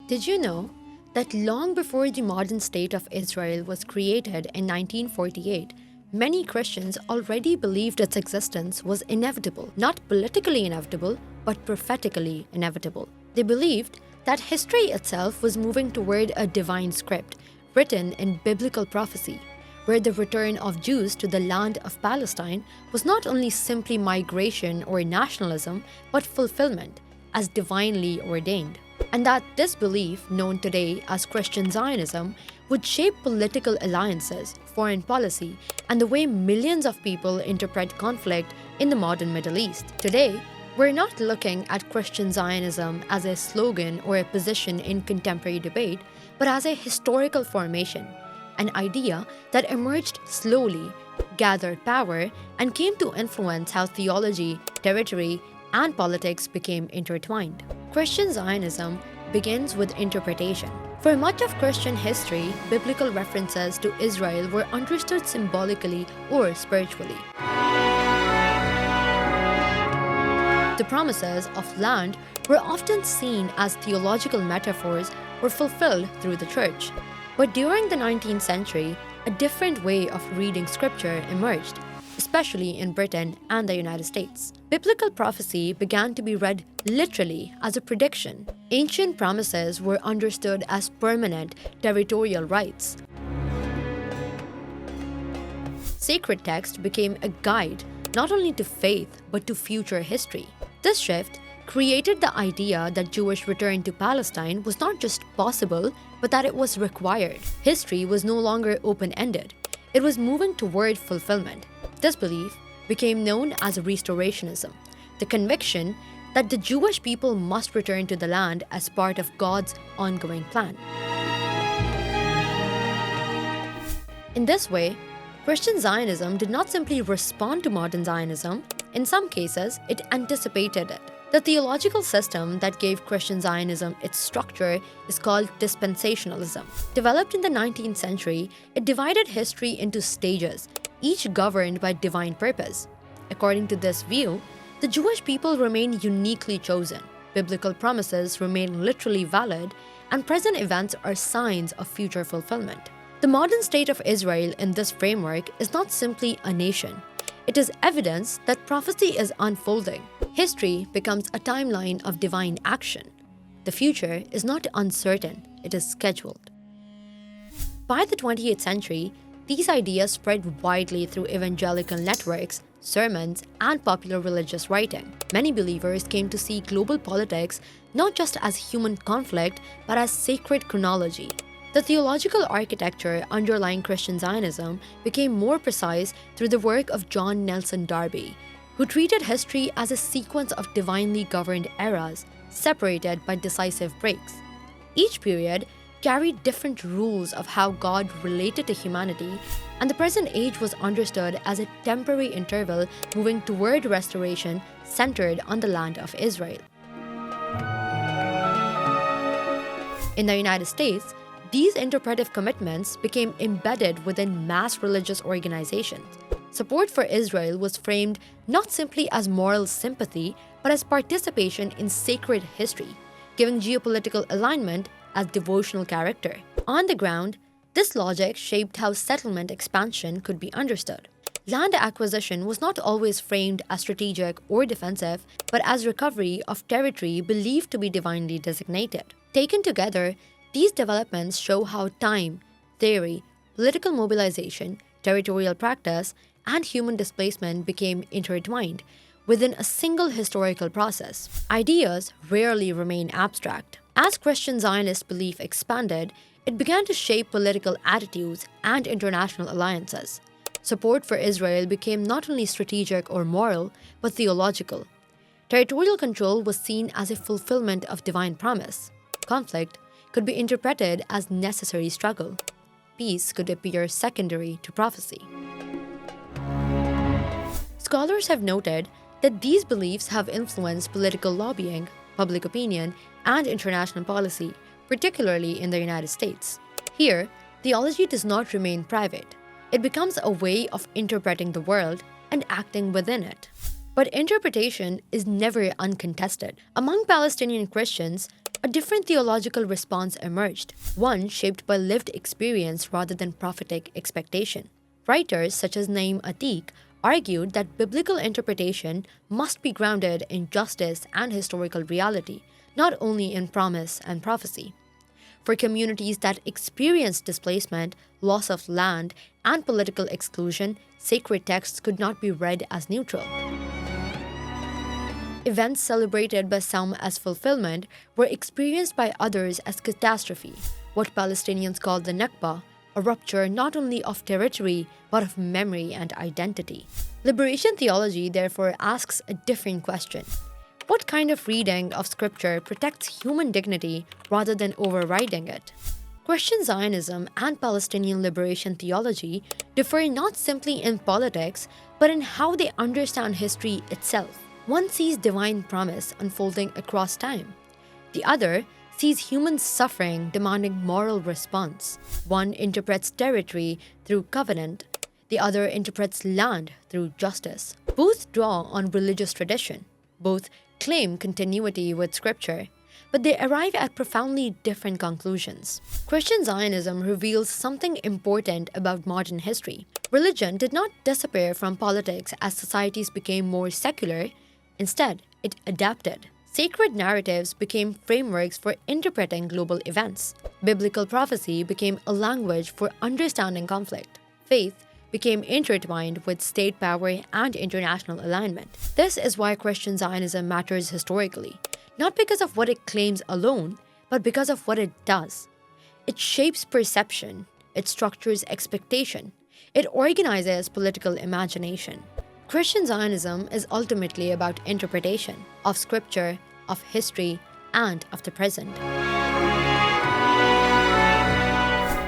Did you know that long before the modern state of Israel was created in 1948, many Christians already believed its existence was inevitable, not politically inevitable, but prophetically inevitable. They believed that history itself was moving toward a divine script written in biblical prophecy, where the return of Jews to the land of Palestine was not only simply migration or nationalism, but fulfillment, as divinely ordained. And that this belief, known today as Christian Zionism, would shape political alliances, foreign policy, and the way millions of people interpret conflict in the modern Middle East. Today, we're not looking at Christian Zionism as a slogan or a position in contemporary debate, but as a historical formation, an idea that emerged slowly, gathered power, and came to influence how theology, territory, and politics became intertwined. Christian Zionism begins with interpretation. For much of Christian history, biblical references to Israel were understood symbolically or spiritually. The promises of land were often seen as theological metaphors or fulfilled through the church. But during the 19th century, a different way of reading scripture emerged, especially in Britain and the United States. Biblical prophecy began to be read literally as a prediction. Ancient promises were understood as permanent territorial rights. Sacred text became a guide not only to faith but to future history. This shift created the idea that Jewish return to Palestine was not just possible, but that it was required. History was no longer open-ended. It was moving toward fulfillment. This belief became known as restorationism, the conviction that the Jewish people must return to the land as part of God's ongoing plan. In this way, Christian Zionism did not simply respond to modern Zionism. In some cases, it anticipated it. The theological system that gave Christian Zionism its structure is called Dispensationalism. Developed in the 19th century, it divided history into stages, each governed by divine purpose. According to this view, the Jewish people remain uniquely chosen, biblical promises remain literally valid, and present events are signs of future fulfillment. The modern state of Israel in this framework is not simply a nation. It is evidence that prophecy is unfolding. History becomes a timeline of divine action. The future is not uncertain, it is scheduled. By the 20th century, these ideas spread widely through evangelical networks, sermons, and popular religious writing. Many believers came to see global politics not just as human conflict, but as sacred chronology. The theological architecture underlying Christian Zionism became more precise through the work of John Nelson Darby, who treated history as a sequence of divinely governed eras, separated by decisive breaks. Each period carried different rules of how God related to humanity, and the present age was understood as a temporary interval moving toward restoration centered on the land of Israel. In the United States, these interpretive commitments became embedded within mass religious organizations. Support for Israel was framed not simply as moral sympathy, but as participation in sacred history, giving geopolitical alignment as devotional character. On the ground, this logic shaped how settlement expansion could be understood. Land acquisition was not always framed as strategic or defensive, but as recovery of territory believed to be divinely designated. Taken together, these developments show how time, theory, political mobilization, territorial practice, and human displacement became intertwined within a single historical process. Ideas rarely remain abstract. As Christian Zionist belief expanded, it began to shape political attitudes and international alliances. Support for Israel became not only strategic or moral, but theological. Territorial control was seen as a fulfillment of divine promise. Conflict could be interpreted as necessary struggle. Peace could appear secondary to prophecy. Scholars have noted that these beliefs have influenced political lobbying, public opinion, and international policy, particularly in the United States. Here, theology does not remain private. It becomes a way of interpreting the world and acting within it. But interpretation is never uncontested. Among Palestinian Christians, a different theological response emerged, one shaped by lived experience rather than prophetic expectation. Writers such as Naim Ateek argued that biblical interpretation must be grounded in justice and historical reality, not only in promise and prophecy. For communities that experienced displacement, loss of land, and political exclusion, sacred texts could not be read as neutral. Events celebrated by some as fulfillment were experienced by others as catastrophe, what Palestinians called the Nakba, a rupture not only of territory but of memory and identity. Liberation theology therefore asks a different question. What kind of reading of scripture protects human dignity rather than overriding it? Christian Zionism and Palestinian liberation theology differ not simply in politics, but in how they understand history itself. One sees divine promise unfolding across time. The other sees human suffering demanding moral response. One interprets territory through covenant, the other interprets land through justice. Both draw on religious tradition. Both claim continuity with scripture, but they arrive at profoundly different conclusions. Christian Zionism reveals something important about modern history. Religion did not disappear from politics as societies became more secular. Instead, it adapted. Sacred narratives became frameworks for interpreting global events. Biblical prophecy became a language for understanding conflict. Faith became intertwined with state power and international alignment. This is why Christian Zionism matters historically, not because of what it claims alone, but because of what it does. It shapes perception, it structures expectation, it organizes political imagination. Christian Zionism is ultimately about interpretation of scripture, of history, and of the present.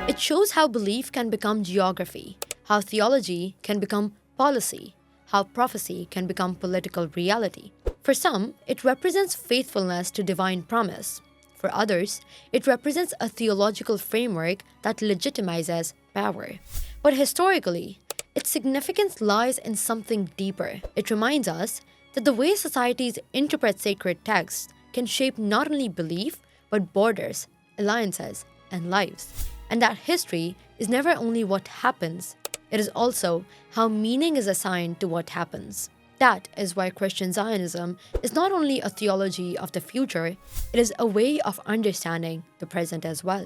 It shows how belief can become geography, how theology can become policy, how prophecy can become political reality. For some, it represents faithfulness to divine promise. For others, it represents a theological framework that legitimizes power. But historically, its significance lies in something deeper. It reminds us that the way societies interpret sacred texts can shape not only belief, but borders, alliances, and lives. And that history is never only what happens, it is also how meaning is assigned to what happens. That is why Christian Zionism is not only a theology of the future, it is a way of understanding the present as well.